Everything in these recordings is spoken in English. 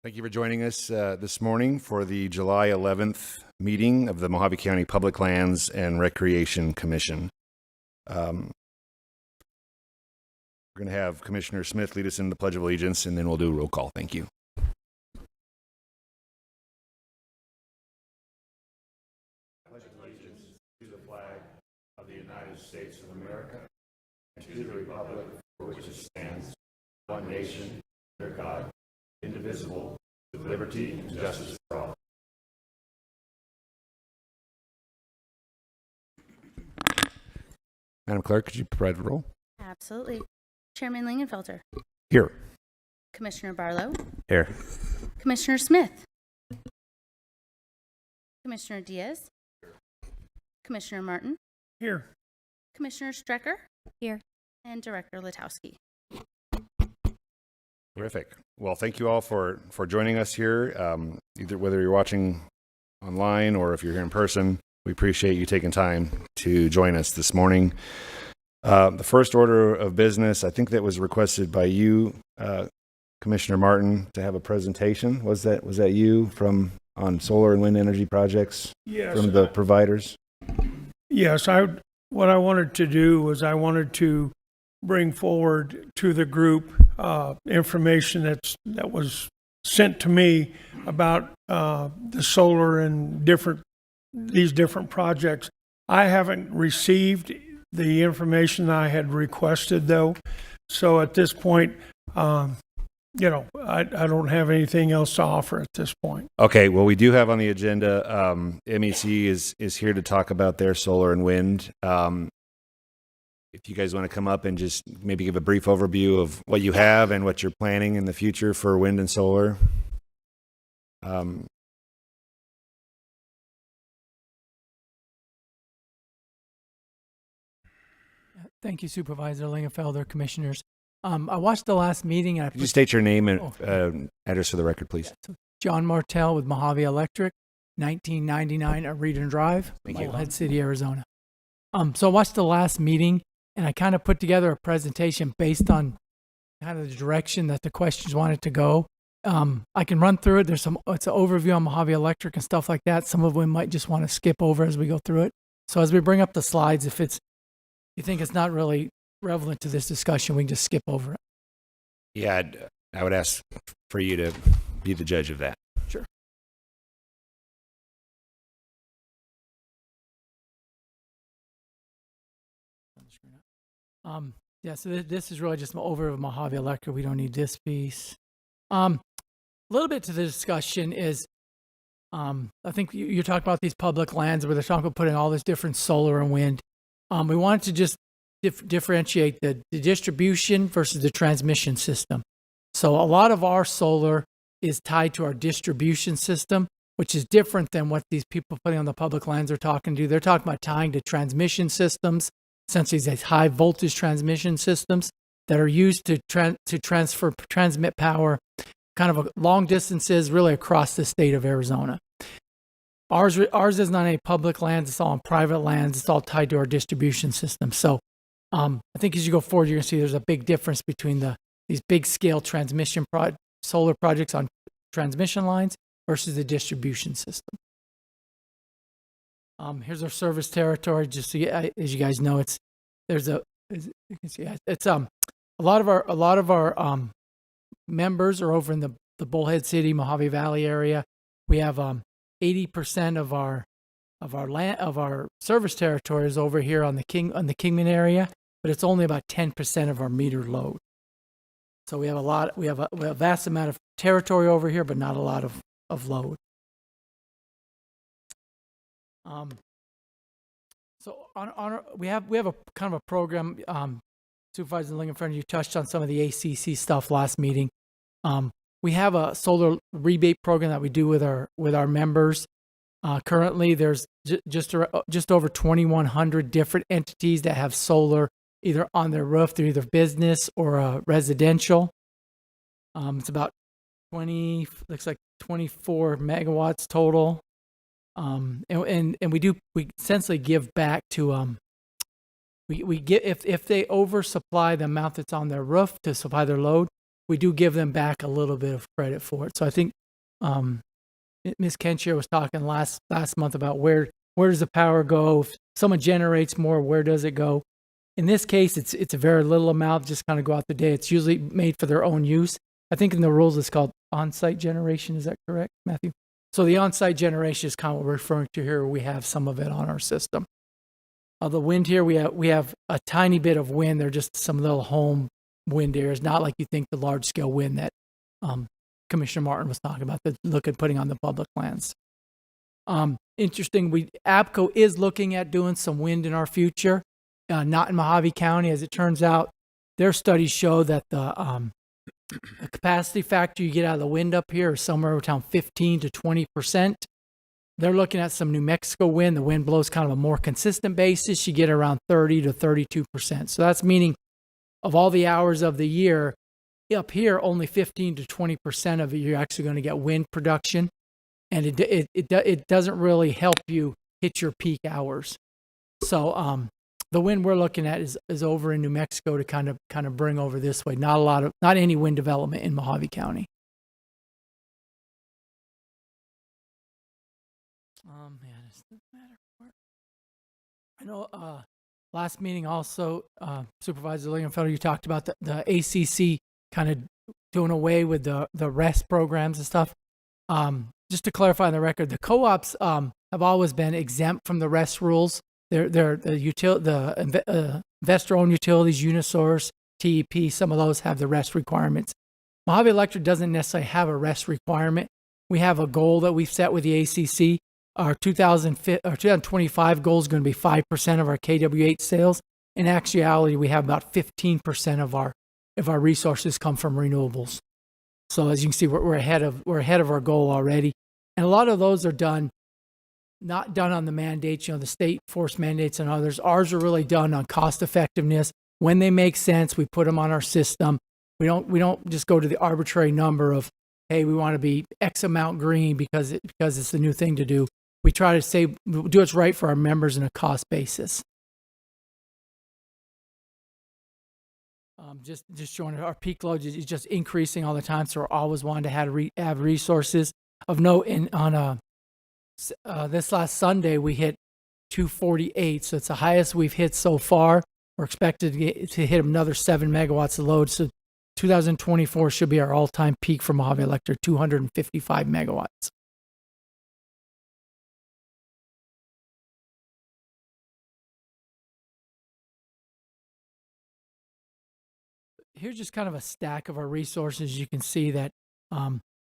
Thank you for joining us this morning for the July 11th meeting of the Mojave County Public Lands and Recreation Commission. We're going to have Commissioner Smith lead us in the Pledge of Allegiance, and then we'll do a roll call. Thank you. I pledge allegiance to the flag of the United States of America and to the republic for which it stands, one nation, under God, indivisible, with liberty and justice for all. Madam Clerk, could you provide the roll? Absolutely. Chairman Lingenfelter. Here. Commissioner Barlow. Here. Commissioner Smith. Commissioner Diaz. Commissioner Martin. Here. Commissioner Strecker. Here. And Director Letowski. Terrific. Well, thank you all for joining us here, either whether you're watching online or if you're here in person. We appreciate you taking time to join us this morning. The first order of business, I think that was requested by you, Commissioner Martin, to have a presentation. Was that you on solar and wind energy projects? Yes. From the providers? Yes. What I wanted to do was I wanted to bring forward to the group information that was sent to me about the solar and these different projects. I haven't received the information I had requested, though. So at this point, I don't have anything else to offer at this point. Okay, well, we do have on the agenda, MEC is here to talk about their solar and wind. If you guys want to come up and just maybe give a brief overview of what you have and what you're planning in the future for wind and solar. Thank you, Supervisor Lingenfelter, Commissioners. I watched the last meeting. And Could you state your name and address for the record, please? John Martell with Mojave Electric, 1999 Arena Drive, Bullhead City, Arizona. So I watched the last meeting, and I kind of put together a presentation based on kind of the direction that the questions wanted to go. I can run through it. It's an overview on Mojave Electric and stuff like that. Some of them might just want to skip over as we go through it. So as we bring up the slides, if you think it's not really relevant to this discussion, we can just skip over it. Yeah, I would ask for you to be the judge of that. Sure. So this is really just an overview of Mojave Electric. We don't need this piece. A little bit to the discussion is, I think you're talking about these public lands where they're talking about putting all this different solar and wind. We wanted to just differentiate the distribution versus the transmission system. So a lot of our solar is tied to our distribution system, which is different than what these people putting on the public lands are talking to. They're talking about tying to transmission systems, essentially these high voltage transmission systems that are used to transmit power kind of long distances really across the state of Arizona. Ours is not any public lands. It's all on private lands. It's all tied to our distribution system. So I think as you go forward, you're going to see there's a big difference between these big scale transmission solar projects on transmission lines versus the distribution system. Here's our service territory. Just so as you guys know, a lot of our members are over in the Bullhead City, Mojave Valley area. We have 80% of our service territory is over here on the Kingman area, but it's only about 10% of our meter load. So we have a vast amount of territory over here, but not a lot of load. So we have a kind of a program. Supervisor Lingenfelter, you touched on some of the ACC stuff last meeting. We have a solar rebate program that we do with our members. Currently, there's just over 2,100 different entities that have solar either on their roof through either business or residential. It's about 24 megawatts total. And we essentially give back to we get if they oversupply the amount that's on their roof to supply their load, we do give them back a little bit of credit for it. So I think Ms. Kenshire was talking last month about where does the power go? If someone generates more, where does it go? In this case, it's a very little amount, just kind of go out the day. It's usually made for their own use. I think in the rules it's called on-site generation. Is that correct, Matthew? So the on-site generation is kind of what we're referring to here. We have some of it on our system. The wind here, we have a tiny bit of wind. They're just some little home wind areas, not like you think the large-scale wind that Commissioner Martin was talking about, look at putting on the public lands. Interesting, APCO is looking at doing some wind in our future, not in Mojave County. As it turns out, their studies show that the capacity factor you get out of the wind up here is somewhere around 15 to 20%. They're looking at some New Mexico wind. The wind blows kind of a more consistent basis. You get around 30 to 32%. So that's meaning of all the hours of the year, up here, only 15 to 20% of it, you're actually going to get wind production. And it doesn't really help you hit your peak hours. So the wind we're looking at is over in New Mexico to kind of bring over this way. Not any wind development in Mojave County. It doesn't matter. I know last meeting also, Supervisor Lingenfelder, you talked about the ACC kind of doing away with the REST programs and stuff. Just to clarify on the record, the co-ops have always been exempt from the REST rules. They're the investor-owned utilities, Unisource, TEP, some of those have the REST requirements. Mojave Electric doesn't necessarily have a REST requirement. We have a goal that we've set with the ACC. Our 2025 goal is going to be 5% of our KW8 sales. In actuality, we have about 15% of our resources come from renewables. So as you can see, we're ahead of our goal already. And a lot of those are not done on the mandates, the state force mandates and others. Ours are really done on cost effectiveness. When they make sense, we put them on our system. We don't just go to the arbitrary number of, hey, we want to be X amount green because it's the new thing to do. We try to do what's right for our members in a cost basis. Just showing our peak load is just increasing all the time, so we're always wanting to have resources. Of note, on this last Sunday, we hit 248, so it's the highest we've hit so far. We're expected to hit another 7 megawatts of load, so 2024 should be our all-time peak for Mojave Electric, 255 megawatts. Here's just kind of a stack of our resources. You can see that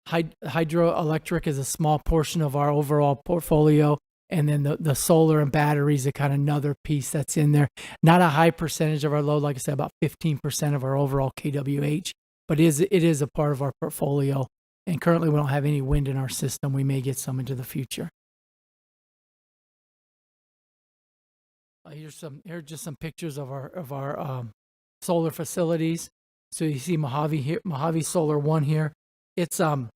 hydroelectric is a small portion of our overall portfolio, and then the solar and batteries are kind of another piece that's in there. Not a high percentage of our load, like I said, about 15% of our overall KWH, but it is a part of our portfolio. And currently, we don't have any wind in our system. We may get some into the future. Here's just some pictures of our solar facilities. So you see Mojave Solar 1 here. It's on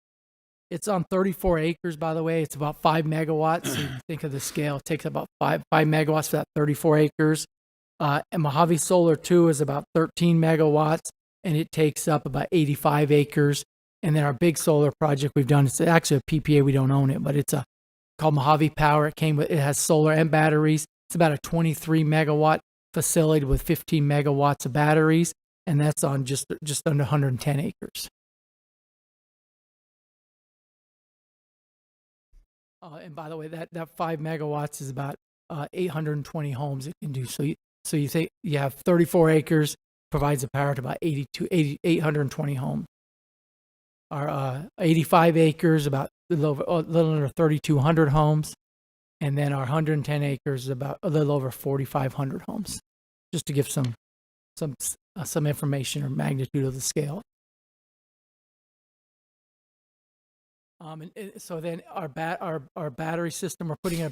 34 acres, by the way. It's about 5 megawatts. So you can think of the scale. It takes about 5 megawatts for that 34 acres. And Mojave Solar 2 is about 13 megawatts, and it takes up about 85 acres. And then our big solar project we've done, it's actually a PPA. We don't own it, but it's called Mojave Power. It has solar and batteries. It's about a 23 megawatt facility with 15 megawatts of batteries, and that's on just under 110 acres. And by the way, that 5 megawatts is about 820 homes it can do. So you think you have 34 acres, provides the power to about 820 homes. Our 85 acres, about a little under 3,200 homes. And then our 110 acres is about a little over 4,500 homes, just to give some information or magnitude of the scale. So then our battery system, we're putting in a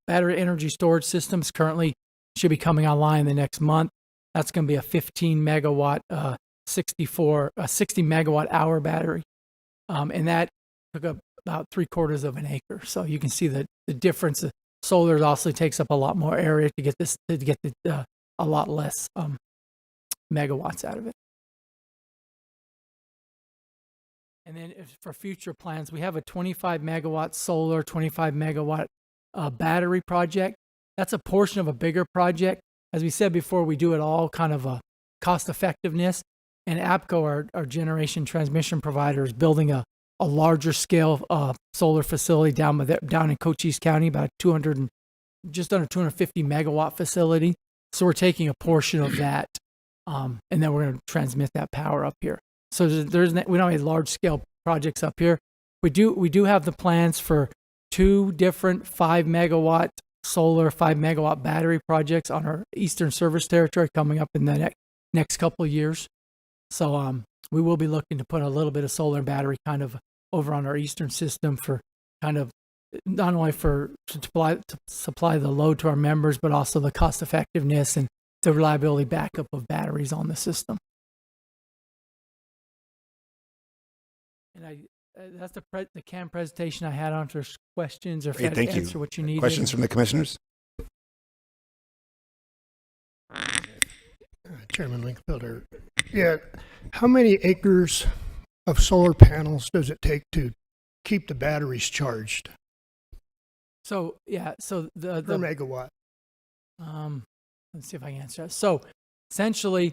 battery energy storage systems currently should be coming online in the next month. That's going to be a 15 megawatt, 60 megawatt hour battery, and that took up about 3/4 of an acre. So you can see the difference. Solar also takes up a lot more area to get a lot less megawatts out of it. And then for future plans, we have a 25 megawatt solar, 25 megawatt battery project. That's a portion of a bigger project. As we said before, we do it all kind of a cost effectiveness. And APCO, our generation transmission provider, is building a larger scale solar facility down in Cochise County, about just under 250 megawatt facility. So we're taking a portion of that, and then we're going to transmit that power up here. So we don't have large scale projects up here. We do have the plans for 2 different 5 megawatt solar, 5 megawatt battery projects on our eastern service territory coming up in the next couple of years. So we will be looking to put a little bit of solar and battery kind of over on our eastern system for kind of not only to supply the load to our members, but also the cost effectiveness and the reliability backup of batteries on the system. And that's the CAM presentation I had on for questions or if Great, I thank you. answer what you need. Questions from the commissioners? Chairman Linkfelder. Yeah, how many acres of solar panels does it take to keep the batteries charged So per megawatt? Let's see if I can answer that. So essentially,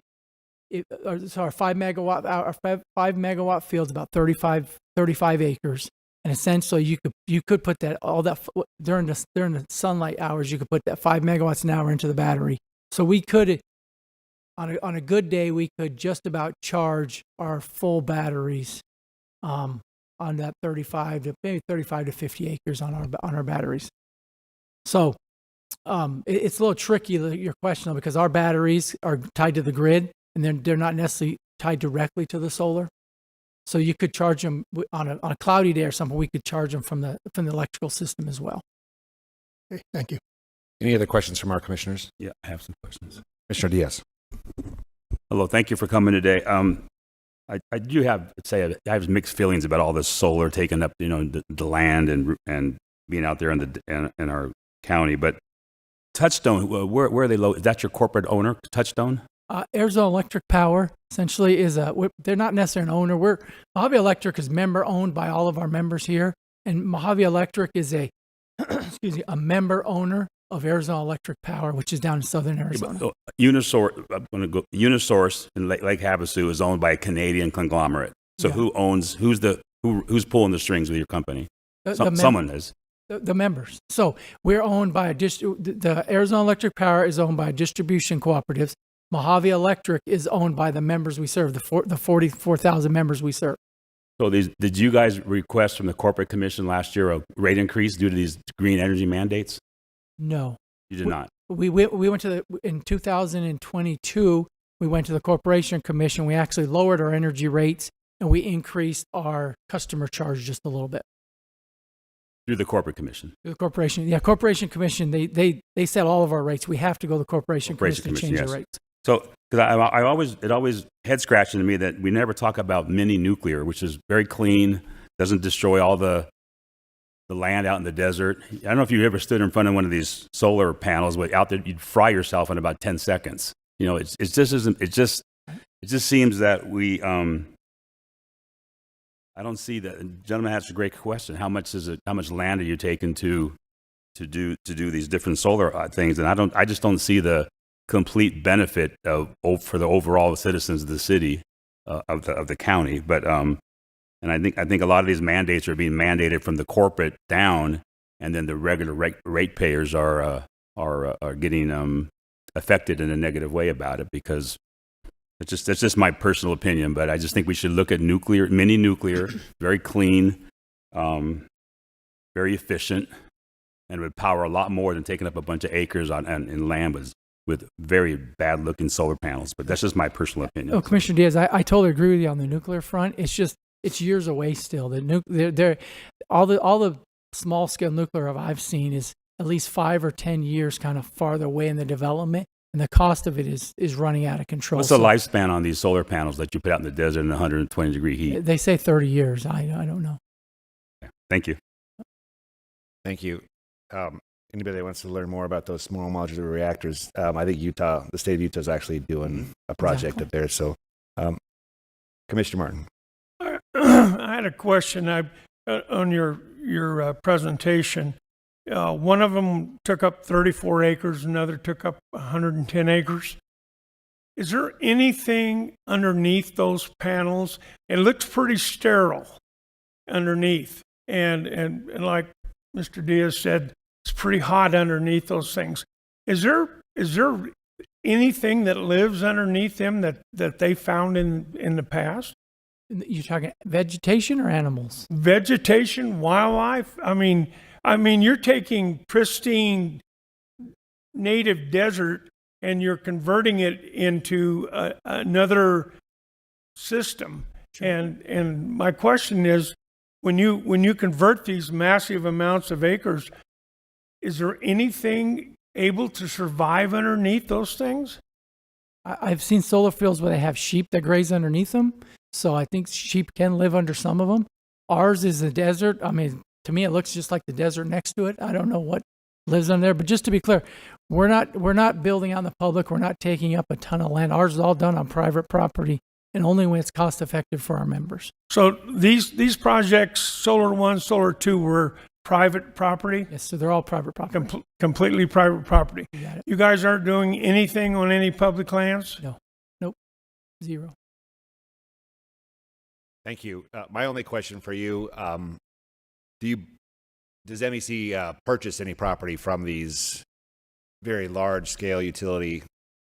our 5 megawatt field's about 35 acres, and essentially you could put during the sunlight hours, you could put that 5 megawatts an hour into the battery. So we could, on a good day, we could just about charge our full batteries on that 35 to 50 acres on our batteries. So it's a little tricky, your question, though, because our batteries are tied to the grid, and they're not necessarily tied directly to the solar. So you could charge them on a cloudy day or something. We could charge them from the electrical system as well. Okay, thank you. Any other questions from our commissioners? Yeah, I have some questions. Commissioner Diaz. Hello, thank you for coming today. I do have I have mixed feelings about all this solar taking up, the land and being out there in our county. But Touchstone, where are they located? Is that your corporate owner, Touchstone? Arizona Electric Power essentially they're not necessarily an owner. Mojave Electric is member owned by all of our members here, and Mojave Electric is a member owner of Arizona Electric Power, which is down in southern Arizona. Unisource in Lake Havasu is owned by a Canadian conglomerate. So Yeah. who's pulling the strings with your company? Someone is. The members. So we're owned by the Arizona Electric Power is owned by distribution cooperatives. Mojave Electric is owned by the members we serve, the 44,000 members we serve. So did you guys request from the corporate commission last year a rate increase due to these green energy mandates? No. You did not. We went in 2022, we went to the Corporation Commission. We actually lowered our energy rates and we increased our customer charge just a little bit. Through the corporate commission. The Corporation Commission, they set all of our rates. We have to go to the Corporation Commission to change yes. the rates. So, because it always head scratching to me that we never talk about mini nuclear, which is very clean, doesn't destroy all the land out in the desert. I don't know if you ever stood in front of one of these solar panels, but out there you'd fry yourself in about 10 seconds. It just seems that we I don't see that. The gentleman asked a great question. How much land are you taking to do these different solar things? And I just don't see the complete benefit for the overall citizens of the city of the county. But and I think a lot of these mandates are being mandated from the corporate down, and then the regular ratepayers are getting affected in a negative way about it, because that's just my personal opinion. But I just think we should look at mini nuclear, very clean, very efficient, and would power a lot more than taking up a bunch of acres in land with very bad looking solar panels. But that's just my personal opinion. Oh, Commissioner Diaz, I totally agree with you on the nuclear front. It's years away still. All the small scale nuclear I've seen is at least 5 or 10 years kind of farther away in the development, and the cost of it is running out of control. What's the lifespan on these solar panels that you put out in the desert in 120 degree heat? They say 30 years. I don't know. Okay. Thank you. Thank you. Anybody that wants to learn more about those small modular reactors, I think the state of Utah is actually doing a project Exactly. up there. So, Commissioner Martin. I I had a question on your presentation. One of them took up 34 acres, another took up 110 acres. Is there anything underneath those panels? It looks pretty sterile underneath. And like Mr. Diaz said, it's pretty hot underneath those things. Is there anything that lives underneath them that they found in the past? You're talking vegetation or animals? Vegetation, wildlife? I mean, you're taking pristine native desert and you're converting it into another system. And my question is, when you convert these massive amounts of acres, is there anything able to survive underneath those things? I've seen solar fields where they have sheep that graze underneath them. So I think sheep can live under some of them. Ours is a desert. I mean, to me, it looks just like the desert next to it. I don't know what lives under there, but just to be clear, we're not building on the public. We're not taking up a ton of land. Ours is all done on private property, and only when it's cost effective for our members. So these projects, Solar 1, Solar 2, were private property? Yes, so they're all private property. Completely private property. You got it. You guys aren't doing anything on any public lands? No, nope, zero. Thank you. My only question for you, does MEC purchase any property from these very large scale utility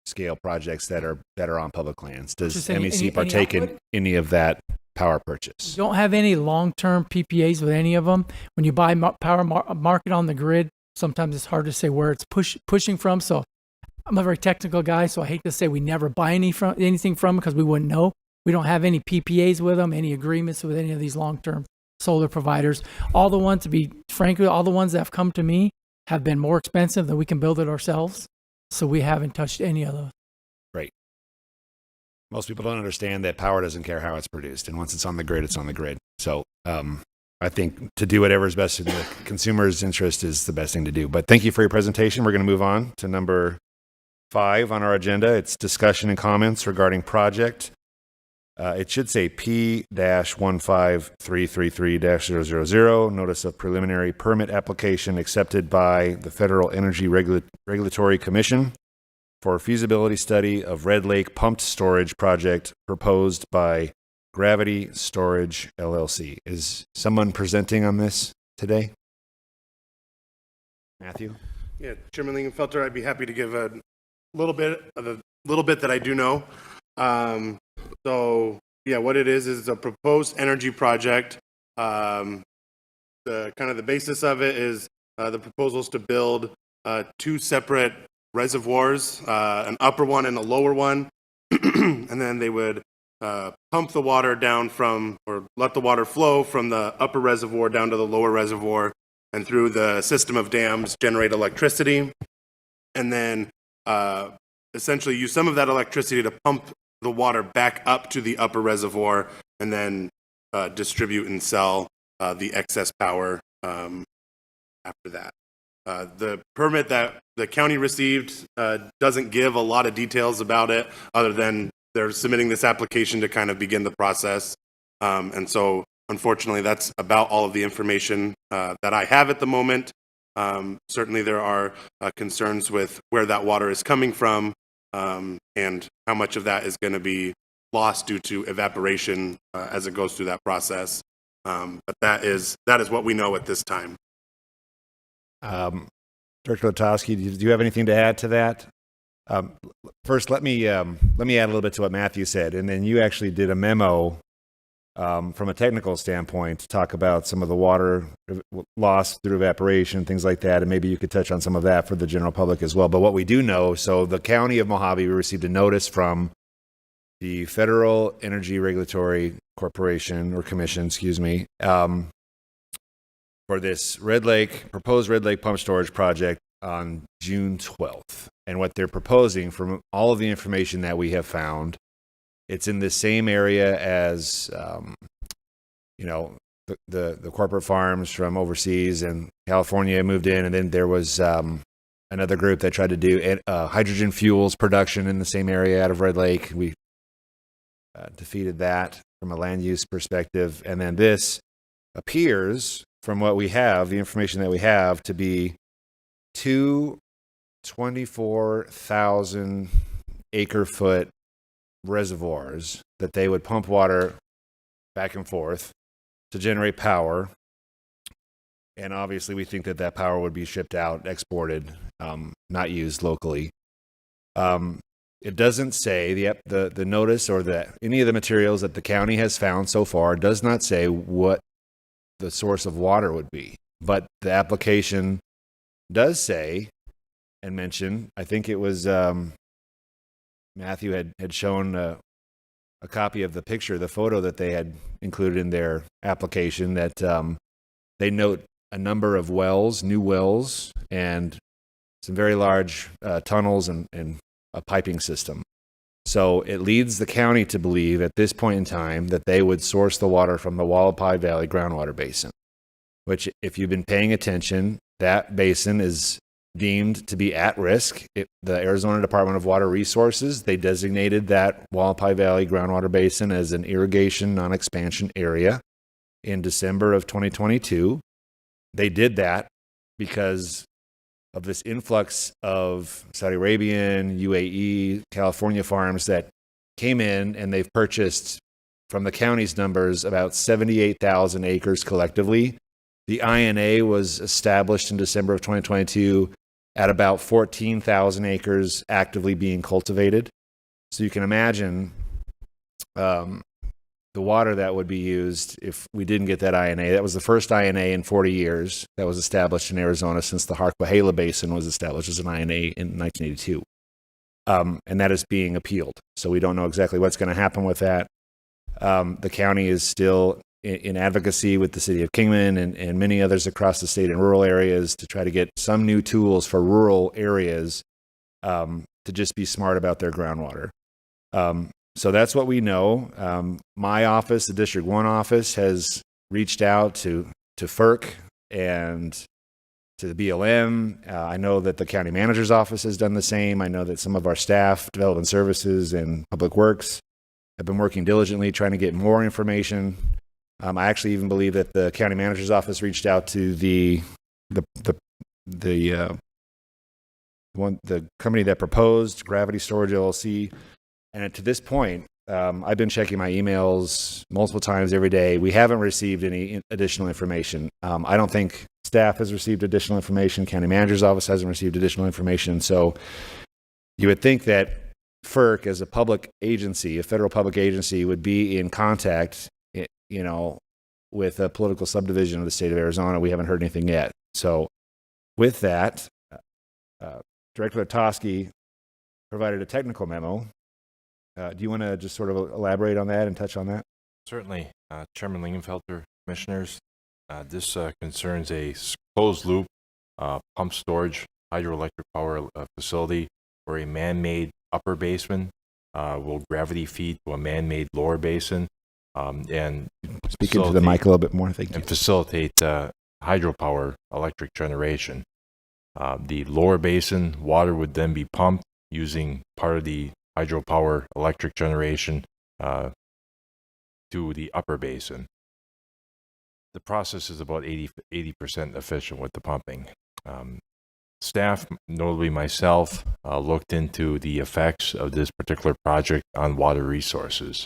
scale projects that are on public lands? Does Just any MEC partake in output? any of that power You purchase? don't have any long-term PPAs with any of them. When you buy power market on the grid, sometimes it's hard to say where it's pushing from. So I'm a very technical guy, so I hate to say we never buy anything from them because we wouldn't know. We don't have any PPAs with them, any agreements with any of these long-term solar providers. All the ones, to be frank, all the ones that have come to me have been more expensive than we can build it ourselves. So we haven't touched any of those. Right. Most people don't understand that power doesn't care how it's produced, and once it's on the grid, it's on the grid. So I think to do whatever is best in the consumer's interest is the best thing to do. But thank you for your presentation. We're going to move on to number 5 on our agenda. It's discussion and comments regarding project. It should say P-15333-000, notice of preliminary permit application accepted by the Federal Energy Regulatory Commission for feasibility study of Red Lake pumped storage project proposed by Gravity Storage LLC. Is someone presenting on this today? Matthew? Yeah, Chairman Lingenfelter, I'd be happy to give a little bit that I do know. So yeah, what it is a proposed energy project. The basis of it is the proposal is to build 2 separate reservoirs, an upper one and a lower one, and then they would pump the water down or let the water flow from the upper reservoir down to the lower reservoir, and through the system of dams generate electricity, and then essentially use some of that electricity to pump the water back up to the upper reservoir, and then distribute and sell the excess power after that. The permit that the county received doesn't give a lot of details about it, other than they're submitting this application to kind of begin the process. And so, unfortunately, that's about all of the information that I have at the moment. Certainly, there are concerns with where that water is coming from, and how much of that is going to be lost due to evaporation as it goes through that process. But that is what we know at this time. Director Latowski, do you have anything to add to that? First, let me add a little bit to what Matthew said, and then you actually did a memo from a technical standpoint to talk about some of the water loss through evaporation, things like that, and maybe you could touch on some of that for the general public as well. But what we do know, so the County of Mojave received a notice from the Federal Energy Regulatory Corporation, or Commission, excuse me, for this proposed Red Lake pump storage project on June 12th. And what they're proposing, from all of the information that we have found, it's in the same area as, the corporate farms from overseas, and California moved in, and then there was another group that tried to do hydrogen fuels production in the same area out of Red Lake. We defeated that. from a land use perspective. And then this appears, from what we have, the information that we have, to be two 24,000 acre foot reservoirs that they would pump water back and forth to generate power. And obviously, we think that that power would be shipped out, exported, not used locally. It doesn't say the notice or any of the materials that the county has found so far does not say what the source of water would be. But the application does say and mention, I think it was Matthew had shown a copy of the picture, the photo that they had included in their application, that they note a number of wells, new wells, and some very large tunnels and a piping system. So it leads the county to believe at this point in time that they would source the water from the Wallapai Valley groundwater basin, which, if you've been paying attention, that basin is deemed to be at risk. The Arizona Department of Water Resources, they designated that Wallapai Valley groundwater basin as an irrigation non-expansion area in December of 2022. They did that because of this influx of Saudi Arabian, UAE, California farms that came in, and they've purchased, from the county's numbers, about 78,000 acres collectively. The INA was established in December of 2022 at about 14,000 acres actively being cultivated. So you can imagine the water that would be used if we didn't get that INA. That was the first INA in 40 years that was established in Arizona since the Harquahala Basin was established as an INA in 1982. And that is being appealed. So we don't know exactly what's going to happen with that. The county is still in advocacy with the city of Kingman and many others across the state in rural areas to try to get some new tools for rural areas to just be smart about their groundwater. So that's what we know. My office, the District 1 office, has reached out to FERC and to the BLM. I know that the county manager's office has done the same. I know that some of our staff, development services and public works, have been working diligently trying to get more information. I actually even believe that the county manager's office reached out to the company that proposed, Gravity Storage LLC. And to this point, I've been checking my emails multiple times every day. We haven't received any additional information. I don't think staff has received additional information. County manager's office hasn't received additional information. So you would think that FERC, as a public agency, a federal public agency, would be in contact, with a political subdivision of the state of Arizona. We haven't heard anything yet. So with that, Director Latosky provided a technical memo. Do you want to just sort of elaborate on that and touch on that? Certainly. Chairman Lingenfelter, Commissioners, this concerns a closed-loop pump storage hydroelectric power facility where a man-made upper basin will gravity feed to a man-made lower basin and speak into the mic a little bit more, thank you. And facilitate hydropower electric generation. The lower basin water would then be pumped using part of the hydropower electric generation to the upper basin. The process is about 80% efficient with the pumping. Staff, notably myself, looked into the effects of this particular project on water resources.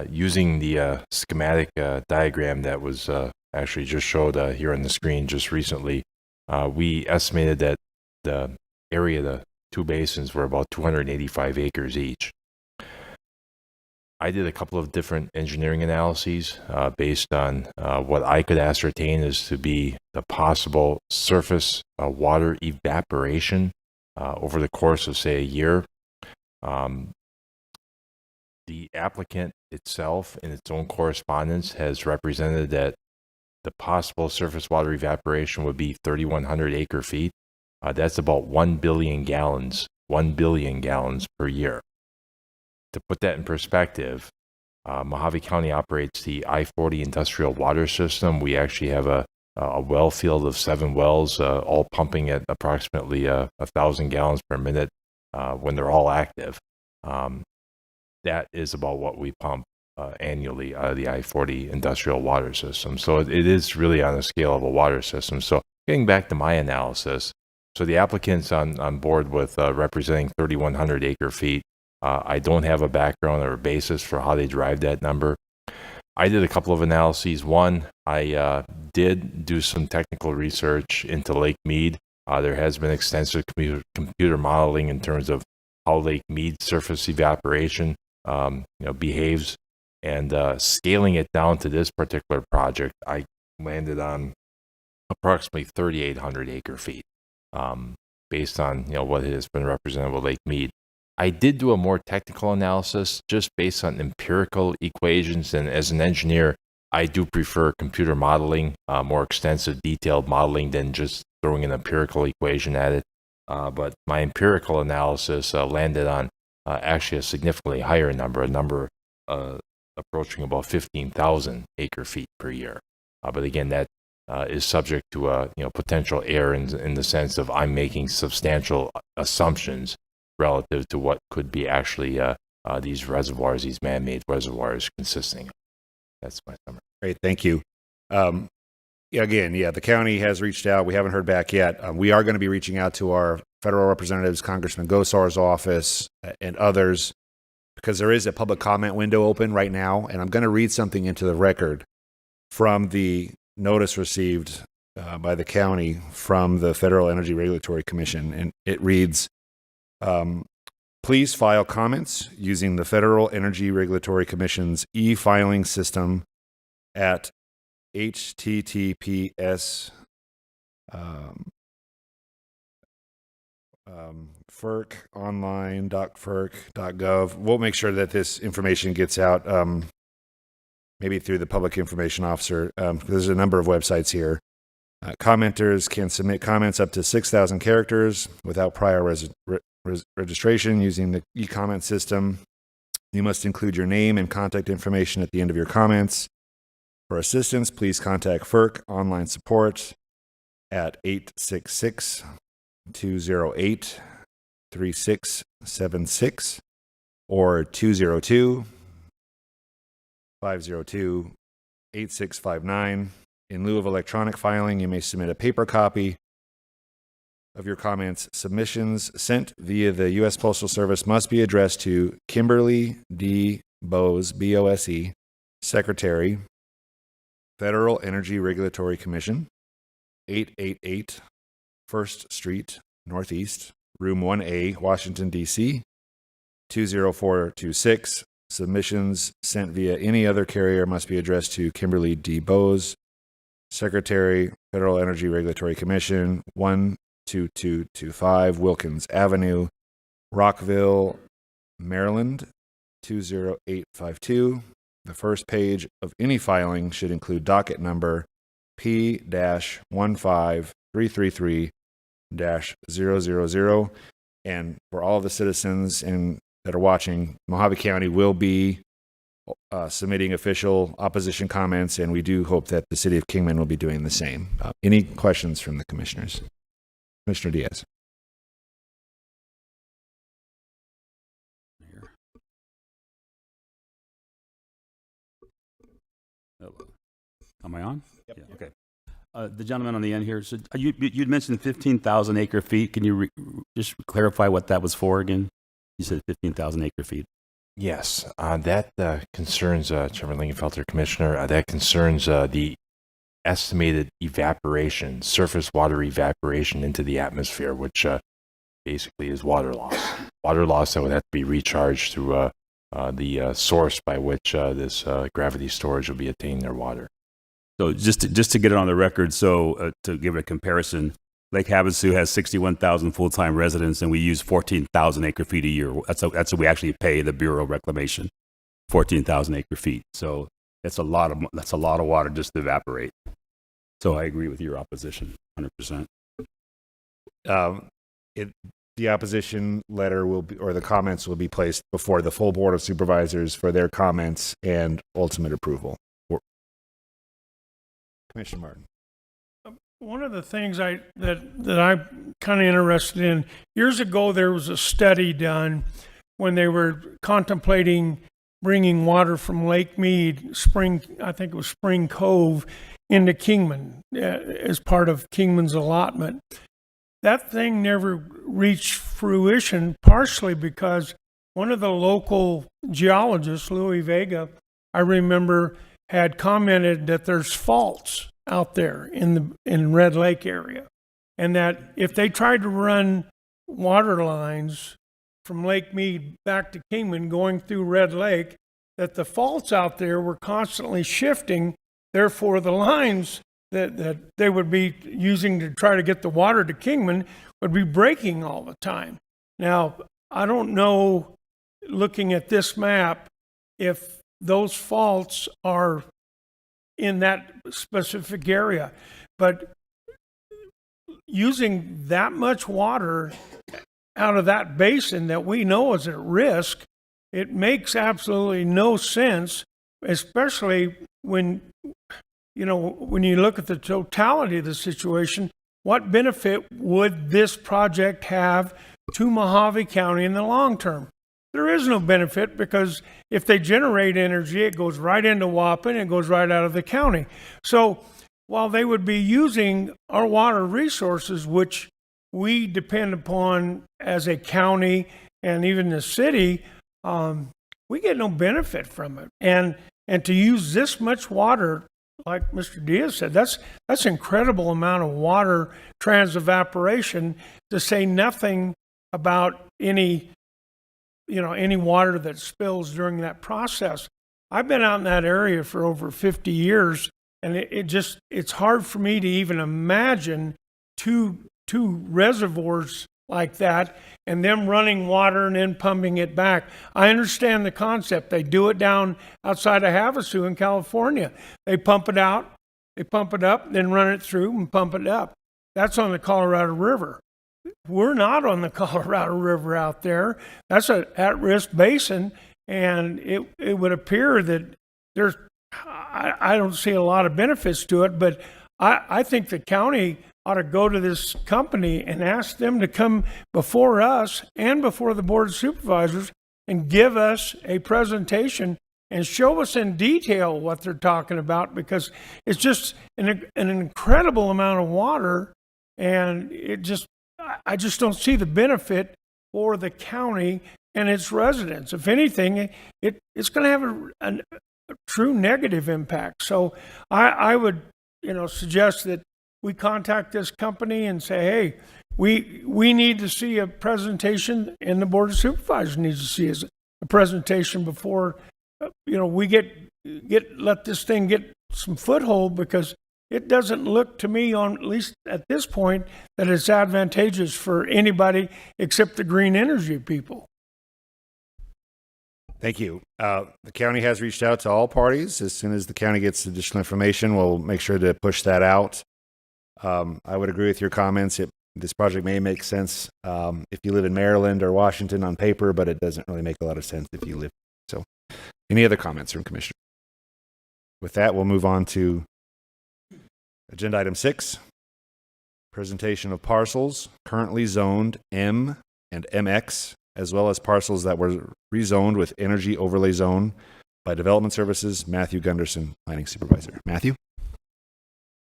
Using the schematic diagram that was actually just showed here on the screen just recently, we estimated that the area of the two basins were about 285 acres each. I did a couple of different engineering analyses based on what I could ascertain as to be the possible surface water evaporation over the course of, say, a year. The applicant itself, in its own correspondence, has represented that the possible surface water evaporation would be 3,100 acre feet. That's about 1 billion gallons per year. To put that in perspective, Mojave County operates the I-40 industrial water system. We actually have a well field of 7 wells, all pumping at approximately 1,000 gallons per minute when they're all active. That is about what we pump annually out of the I-40 industrial water system. So it is really on the scale of a water system. So getting back to my analysis, so the applicant's on board with representing 3,100 acre feet. I don't have a background or a basis for how they derived that number. I did a couple of analyses. One, I did do some technical research into Lake Mead. There has been extensive computer modeling in terms of how Lake Mead surface evaporation behaves, and scaling it down to this particular project, I landed on approximately 3,800 acre feet, based on what has been represented with Lake Mead. I did do a more technical analysis just based on empirical equations, and as an engineer, I do prefer computer modeling, more extensive, detailed modeling than just throwing an empirical equation at it. But my empirical analysis landed on actually a significantly higher number, a number approaching about 15,000 acre feet per year. But again, that is subject to potential error in the sense of I'm making substantial assumptions relative to what could be actually these reservoirs, these man-made reservoirs consisting of. That's my summary. Great, thank you. The county has reached out. We haven't heard back yet. We are going to be reaching out to our federal representatives, Congressman Gosar's office, and others, because there is a public comment window open right now, and I'm going to read something into the record from the notice received by the county from the Federal Energy Regulatory Commission, and it reads, please file comments using the Federal Energy Regulatory Commission's e-filing system at https ferconline.ferc.gov. We'll make sure that this information gets out, maybe through the public information officer. There's a number of websites here. Commenters can submit comments up to 6,000 characters without prior registration using the e-comment system. You must include your name and contact information at the end of your comments. For assistance, please contact FERC online support at 866-208-3676 or 202-502-8659. In lieu of electronic filing, you may submit a paper copy of your comments. Submissions sent via the U.S. Postal Service must be addressed to Kimberly D. Bose, B-O-S-E, Secretary, Federal Energy Regulatory Commission, 888 First Street, Northeast, Room 1A, Washington, D.C., 20426. Submissions sent via any other carrier must be addressed to Kimberly D. Bose, Secretary, Federal Energy Regulatory Commission, 12225 Wilkins Avenue, Rockville, Maryland, 20852. The first page of any filing should include docket number P-15333-000. And for all of the citizens that are watching, Mojave County will be submitting official opposition comments, and we do hope that the city of Kingman will be doing the same. Any questions from the commissioners? Commissioner Diaz. Am I on? Yep. Yeah, okay. The gentleman on the end here, so you'd mentioned 15,000 acre feet. Can you just clarify what that was for again? You said 15,000 acre feet. Yes, that concerns, Chairman Lingenfelter, Commissioner, that concerns the estimated evaporation, surface water evaporation into the atmosphere, which basically is water loss. Water loss that would have to be recharged through the source by which this gravity storage will be attaining their water. So just to get it on the record, so to give it a comparison, Lake Havasu has 61,000 full-time residents, and we use 14,000 acre feet a year. That's what we actually pay the Bureau of Reclamation, 14,000 acre feet. So that's a lot of water just to evaporate. So I agree with your opposition, 100%. The opposition letter will be, or the comments will be placed before the full Board of Supervisors for their comments and ultimate approval. Commissioner Martin. One of the things that I'm kind of interested in, years ago there was a study done when they were contemplating bringing water from Lake Mead, I think it was Spring Cove, into Kingman as part of Kingman's allotment. That thing never reached fruition, partially because one of the local geologists, Louis Vega, I remember, had commented that there's faults out there in Red Lake area, and that if they tried to run water lines from Lake Mead back to Kingman going through Red Lake, that the faults out there were constantly shifting. Therefore, the lines that they would be using to try to get the water to Kingman would be breaking all the time. Now, I don't know, looking at this map, if those faults are in that specific area, but using that much water out of that basin that we know is at risk, it makes absolutely no sense, especially when you look at the totality of the situation. What benefit would this project have to Mojave County in the long term? There is no benefit, because if they generate energy, it goes right into Waupun, it goes right out of the county. So while they would be using our water resources, which we depend upon as a county and even the city, we get no benefit from it. And to use this much water, like Mr. Diaz said, that's an incredible amount of water transevaporation, to say nothing about any water that spills during that process. I've been out in that area for over 50 years, and it's hard for me to even imagine two reservoirs like that and them running water and then pumping it back. I understand the concept. They do it down outside of Havasu in California. They pump it out, they pump it up, then run it through and pump it up. That's on the Colorado River. We're not on the Colorado River out there. That's an at-risk basin, and it would appear that I don't see a lot of benefits to it, but I think the county ought to go to this company and ask them to come before us and before the Board of Supervisors and give us a presentation and show us in detail what they're talking about, because it's just an incredible amount of water, and I just don't see the benefit for the county and its residents. If anything, it's going to have a true negative impact. So I would suggest that we contact this company and say, hey, we need to see a presentation, and the Board of Supervisors needs to see a presentation before we let this thing get some foothold, because it doesn't look to me, at least at this point, that it's advantageous for anybody except the green energy people. Thank you. The county has reached out to all parties. As soon as the county gets additional information, we'll make sure to push that out. I would agree with your comments. This project may make sense if you live in Maryland or Washington on paper, but it doesn't really make a lot of sense if you live. So, any other comments from Commissioner? With that, we'll move on to agenda item 6, presentation of parcels currently zoned M and MX, as well as parcels that were rezoned with energy overlay zone by Development Services. Matthew Gunderson, Planning Supervisor. Matthew?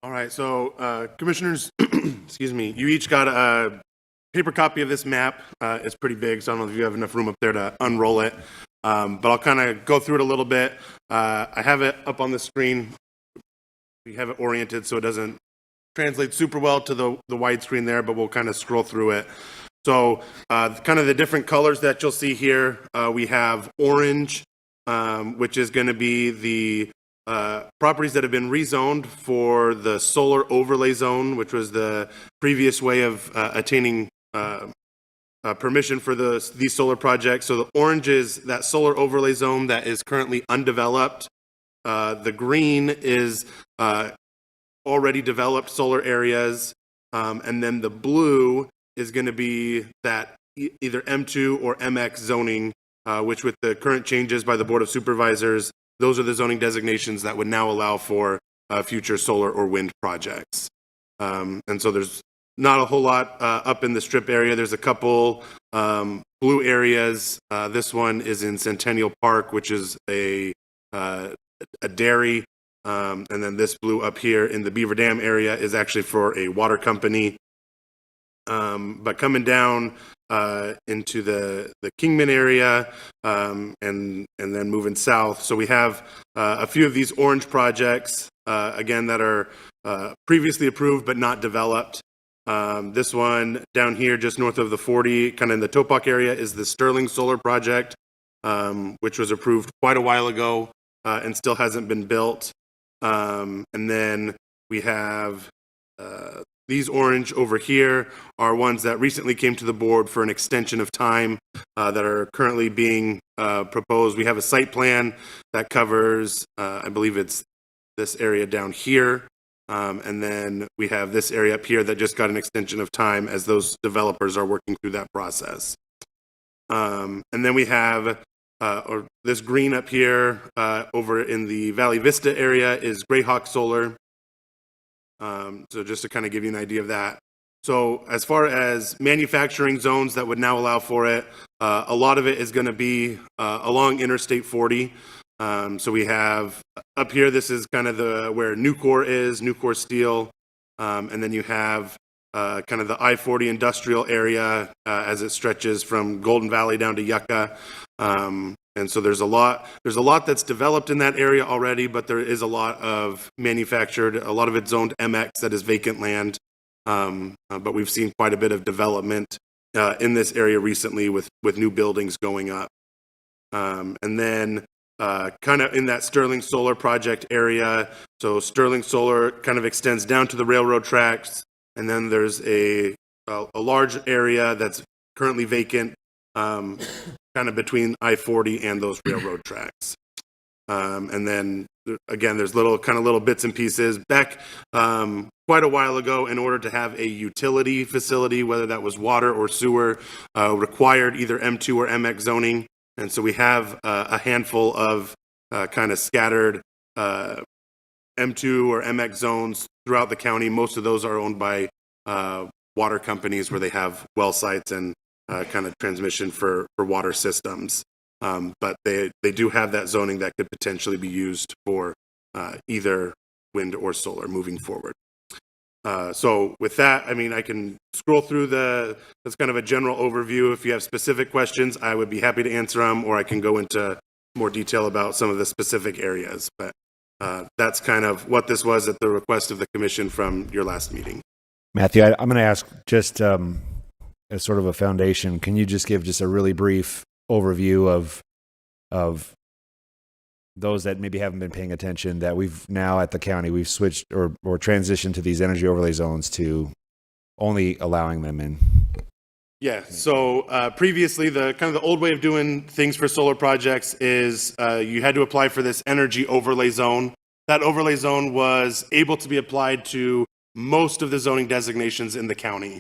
All right, so commissioners, excuse me, you each got a paper copy of this map. It's pretty big, so I don't know if you have enough room up there to unroll it, but I'll kind of go through it a little bit. I have it up on the screen. We have it oriented so it doesn't translate super well to the widescreen there, but we'll kind of scroll through it. So kind of the different colors that you'll see here, we have orange, which is going to be the properties that have been rezoned for the solar overlay zone, which was the previous way of attaining permission for these solar projects. So the orange is that solar overlay zone that is currently undeveloped. The green is already developed solar areas, and then the blue is going to be that either M2 or MX zoning, which with the current changes by the Board of Supervisors, those are the zoning designations that would now allow for future solar or wind projects. And so there's not a whole lot up in the strip area. There's a couple blue areas. This one is in Centennial Park, which is a dairy. And then this blue up here in the Beaver Dam area is actually for a water company. But coming down into the Kingman area and then moving south. So we have a few of these orange projects, again, that are previously approved but not developed. This one down here, just north of the 40, kind of in the Topok area, is the Sterling Solar Project, which was approved quite a while ago and still hasn't been built. And then we have these orange over here are ones that recently came to the board for an extension of time that are currently being proposed. We have a site plan that covers, I believe it's this area down here. And then we have this area up here that just got an extension of time as those developers are working through that process. And then we have or this green up here over in the Valley Vista area is Greyhawk Solar. So just to kind of give you an idea of that. So as far as manufacturing zones that would now allow for it, a lot of it is going to be along Interstate 40. So we have up here, this is kind of where Nucor is, Nucor Steel. And then you have kind of the I-40 industrial area as it stretches from Golden Valley down to Yucca. And so there's a lot that's developed in that area already, but there is a lot of manufactured, a lot of it's zoned MX that is vacant land. But we've seen quite a bit of development in this area recently with new buildings going up. And then kind of in that Sterling Solar Project area, so Sterling Solar kind of extends down to the railroad tracks, and then there's a large area that's currently vacant, kind of between I-40 and those railroad tracks. And then again, there's little bits and pieces. Back quite a while ago, in order to have a utility facility, whether that was water or sewer, required either M2 or MX zoning. And so we have a handful of kind of scattered M2 or MX zones throughout the county. Most of those are owned by water companies where they have well sites and kind of transmission for water systems. But they do have that zoning that could potentially be used for either wind or solar moving forward. So with that, I mean, I can scroll through that's kind of a general overview. If you have specific questions, I would be happy to answer them, or I can go into more detail about some of the specific areas. But that's kind of what this was at the request of the commission from your last meeting. Matthew, I'm going to ask just as sort of a foundation, can you just give just a really brief overview of those that maybe haven't been paying attention, that we've now at the county, we've switched or transitioned to these energy overlay zones to only allowing them in? Yeah, so previously the kind of the old way of doing things for solar projects is you had to apply for this energy overlay zone. That overlay zone was able to be applied to most of the zoning designations in the county.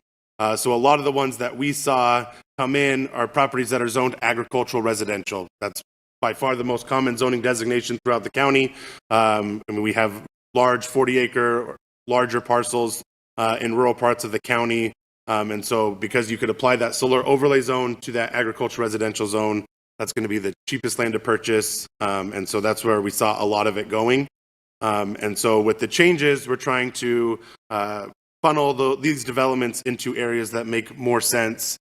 So a lot of the ones that we saw come in are properties that are zoned agricultural residential. That's by far the most common zoning designation throughout the county. I mean, we have large 40-acre or larger parcels in rural parts of the county. And so because you could apply that solar overlay zone to that agricultural residential zone, that's going to be the cheapest land to purchase. And so that's where we saw a lot of it going. And so with the changes, we're trying to funnel these developments into areas that make more sense,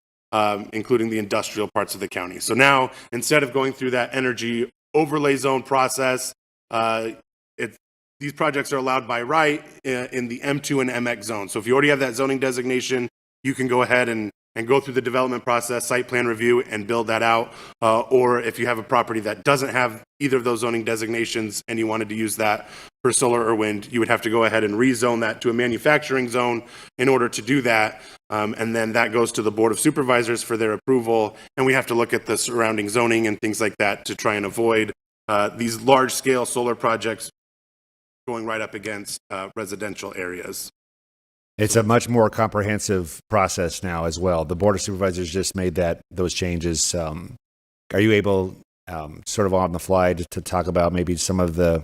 including the industrial parts of the county. So now, instead of going through that energy overlay zone process, these projects are allowed by right in the M2 and MX zone. So if you already have that zoning designation, you can go ahead and go through the development process, site plan review, and build that out. Or if you have a property that doesn't have either of those zoning designations and you wanted to use that for solar or wind, you would have to go ahead and rezone that to a manufacturing zone in order to do that. And then that goes to the Board of Supervisors for their approval. And we have to look at the surrounding zoning and things like that to try and avoid these large-scale solar projects going right up against residential areas. It's a much more comprehensive process now as well. The Board of Supervisors just made those changes. Are you able, sort of on the fly, to talk about maybe some of the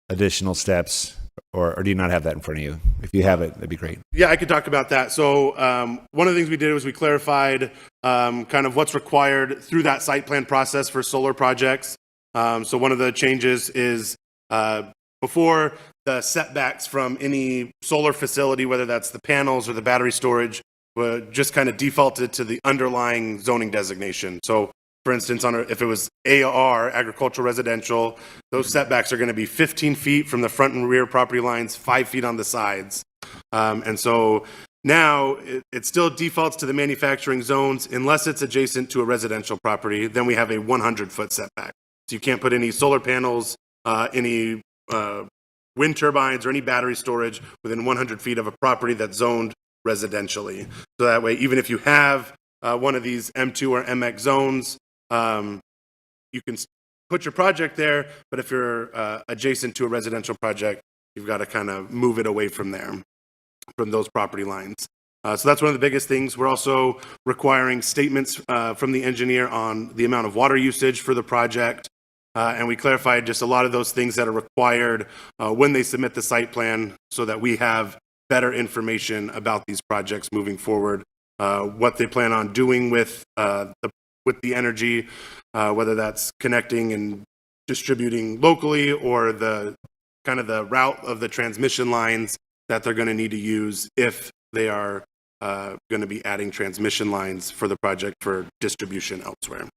additional steps or do you not have that in front of you? If you have it, that'd be great. Yeah, I could talk about that. So one of the things we did was we clarified kind of what's required through that site plan process for solar projects. So one of the changes is before the setbacks from any solar facility, whether that's the panels or the battery storage, were just kind of defaulted to the underlying zoning designation. So for instance, if it was AR, agricultural residential, those setbacks are going to be 15 feet from the front and rear property lines, 5 feet on the sides. And so now it still defaults to the manufacturing zones unless it's adjacent to a residential property. Then we have a 100-foot setback. So you can't put any solar panels, any wind turbines, or any battery storage within 100 feet of a property that's zoned residentially. So that way, even if you have one of these M2 or MX zones, you can put your project there, but if you're adjacent to a residential project, you've got to kind of move it away from there, from those property lines. So that's one of the biggest things. We're also requiring statements from the engineer on the amount of water usage for the project. And we clarified just a lot of those things that are required when they submit the site plan so that we have better information about these projects moving forward, what they plan on doing with the energy, whether that's connecting and distributing locally or the kind of the route of the transmission lines that they're going to need to use if they are going to be adding transmission lines for the project for distribution elsewhere.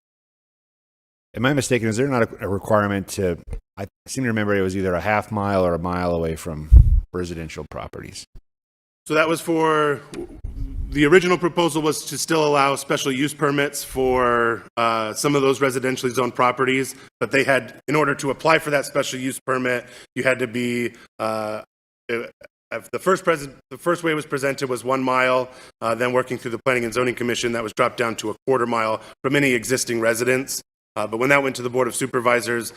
Am I mistaken? Is there not a requirement to, I seem to remember it was either a half mile or a mile away from residential properties? So that was for, the original proposal was to still allow special use permits for some of those residentially zoned properties, but they had, in order to apply for that special use permit, you had to be, the first way it was presented was 1 mile, then working through the Planning and Zoning Commission, that was dropped down to a 1/4 mile from any existing residence. But when that went to the Board of Supervisors,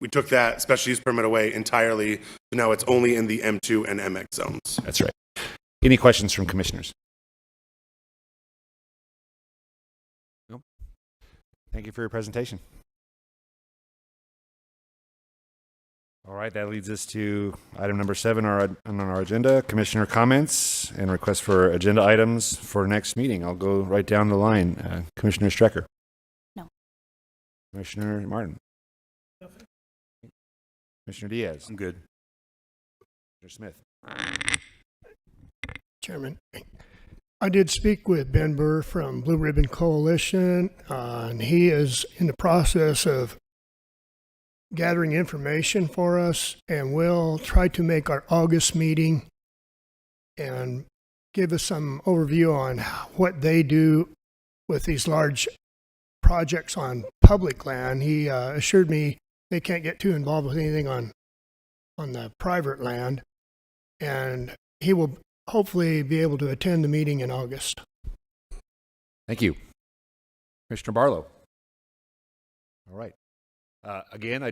we took that special use permit away entirely. So now it's only in the M2 and MX zones. That's right. Any questions from commissioners? No. Thank you for your presentation. All right, that leads us to item number 7 on our agenda, commissioner comments and requests for agenda items for next meeting. I'll go right down the line. Commissioner Strecker. No. Commissioner Martin. Commissioner Diaz. I'm good. Commissioner Smith. Chairman, I did speak with Ben Burr from Blue Ribbon Coalition, and he is in the process of gathering information for us, and we'll try to make our August meeting and give us some overview on what they do with these large projects on public land. He assured me they can't get too involved with anything on the private land, and he will hopefully be able to attend the meeting in August. Thank you. Commissioner Barlow. All right. Again,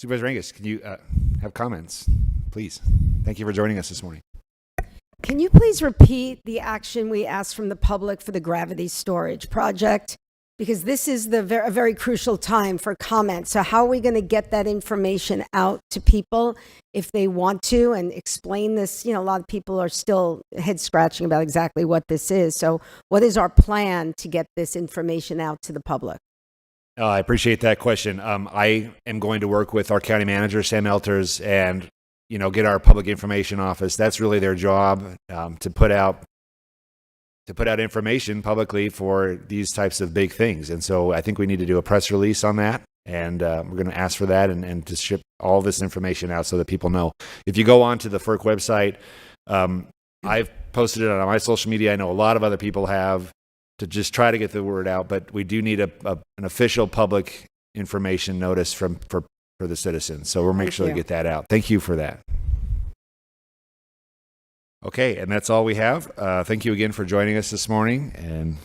Supervisor Angus, can you have comments, please? Thank you for joining us this morning. Can you please repeat the action we asked from the public for the gravity storage project? Because this is a very crucial time for comments. So how are we going to get that information out to people if they want to and explain this? You know, a lot of people are still head scratching about exactly what this is. So what is our plan to get this information out to the public? I appreciate that question. I am going to work with our county manager, Sam Elters, and get our public information office. That's really their job, to put out information publicly for these types of big things. And so I think we need to do a press release on that, and we're going to ask for that and to ship all this information out so that people know. If you go on to the FERC website, I've posted it on my social media. I know a lot of other people have, to just try to get the word out, but we do need an official public information notice for the citizens. So we'll make sure to get that out. Thank you for that. Okay, and that's all we have. Thank you again for joining us this morning, and